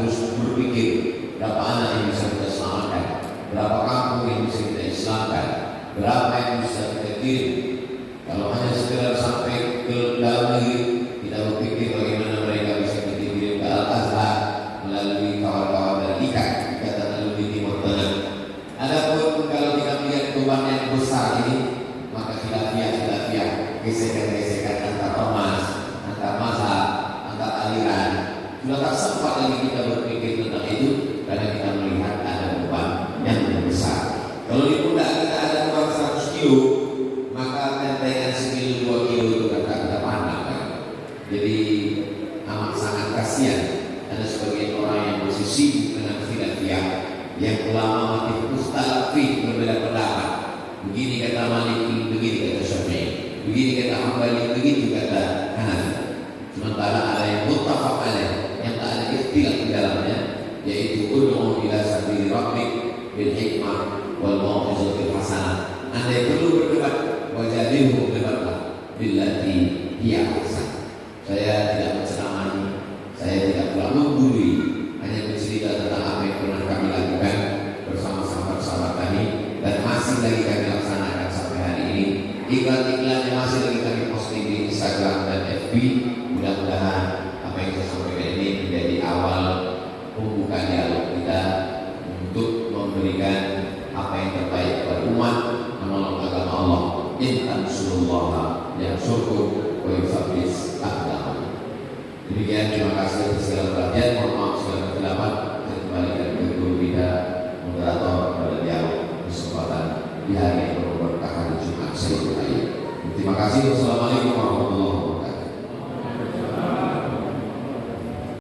terus berpikir berapa anak yang bisa kita selamatkan, berapa kampung yang bisa kita islamkan, berapa yang bisa kita kirim. Kalau hanya sekedar sampai ke dalam negeri, kita berpikir bagaimana mereka bisa kita kirim ke Al-Azhar melalui kawan-kawan dari Ikatan Alumni Timur Tengah. Adapun kalau kita melihat beban yang besar ini, maka khilafiyah, gesekan-gesekan antar ormas, antar mazhab, antar aliran, sudah tak sempat lagi kita berpikir tentang itu karena kita melihat ada beban yang lebih besar. Kalau di pundak kita ada beban 100 kilo, maka tentengan sekilo 2 kilo itu kita pandang kan? Jadi amat sangat kasihan ada sebagian orang yang masih sibuk dengan khilafiyah, yang ulama mati mustalafih berbeda pendapat. Begini kata Maliki, begini kata Syafi'i, begini kata Hambali, begitu kata Hanafi. Sementara ada yang muttafaq alaih, yang tak ada ikhtilaf di dalamnya, yaitu ud'u ila sabili rabbik bil hikmah wal mau'izatil hasanah. Andai perlu berdebat, wajadilhu berdebatlah billati hiya ahsan. Saya tidak menceramai, saya tidak pula menggurui, hanya bercerita tentang apa yang pernah kami lakukan bersama sahabat-sahabat kami dan masih lagi kami laksanakan sampai hari ini. Iklan-iklannya masih lagi kami posting di Instagram dan FB. Mudah-mudahan apa yang saya sampaikan ini menjadi awal pembuka dialog kita untuk memberikan apa yang terbaik kepada umat, menolong agama Allah. In tansurullaha yansurkum wa yuthabbit aqdamakum. Demikian, terima kasih atas segala perhatian. Mohon maaf segala kesilapan. Saya kembalikan ke guru kita, moderator pada dialog kesempatan di hari yang berberkah hari Jumat. Terima kasih. Wassalamualaikum